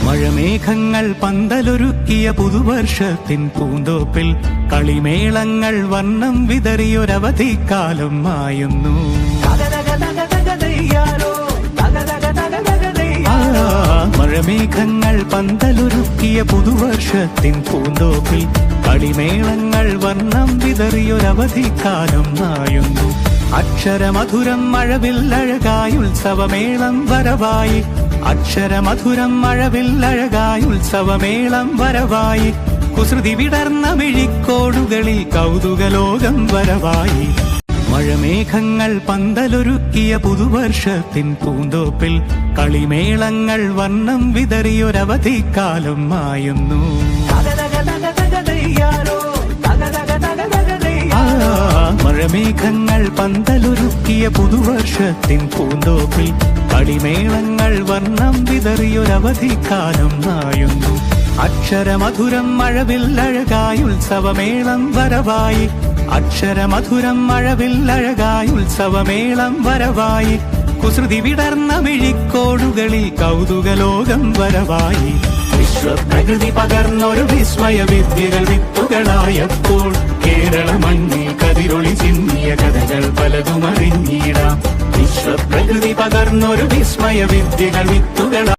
മഴമേഘങ്ങൾ പന്തലൊരുക്കിയ പുതുവർഷത്തിൻ പൂന്തോപ്പിൽ കളിമേളങ്ങൾ വർണ്ണം വിതറിയൊരവധിക്കാലം മായുന്നു. മഴമേഘങ്ങൾ പന്തലൊരുക്കിയ പുതുവർഷത്തിൻ പൂന്തോപ്പിൽ കളിമേളങ്ങൾ വർണ്ണം വിതറിയൊരവധിക്കാലം മായുന്നു. അക്ഷരമധുരം മഴവില്ലഴകായി ഉത്സവമേളം വരവായി, അക്ഷരമധുരം മഴവില്ലഴകായി ഉത്സവമേളം വരവായി, കുസൃതി വിടർന്ന മിഴിക്കോടുകളിൽ കൗതുകലോകം വരവായി. മഴമേഘങ്ങൾ പന്തലൊരുക്കിയ പുതുവർഷത്തിൻ പൂന്തോപ്പിൽ കളിമേളങ്ങൾ വർണ്ണം വിതറിയൊരവധിക്കാലം മായുന്നു. മഴമേഘങ്ങൾ പന്തലൊരുക്കിയ പുതുവർഷത്തിൻ പൂന്തോപ്പിൽ കളിമേളങ്ങൾ വർണ്ണം വിതറിയൊരവധിക്കാലം മായുന്നു. അക്ഷരമധുരം മഴവില്ലഴകായി ഉത്സവമേളം വരവായി, അക്ഷരമധുരം മഴവില്ലഴകായി ഉത്സവമേളം വരവായി, കുസൃതി വിടർന്ന മിഴിക്കോടുകളിൽ കൗതുകലോകം വരവായി. വിശ്വപ്രകൃതി പകർന്നൊരു വിസ്മയ വിദ്യകൾ വിത്തുകളായപ്പോൾ കേരള മണ്ണിൽ കതിരൊളി ചിന്നിയ കഥകൾ പലതും അറിഞ്ഞിടാം. വിശ്വപ്രകൃതി പകർന്നൊരു വിസ്മയ വിദ്യകൾ വിത്തുകളായി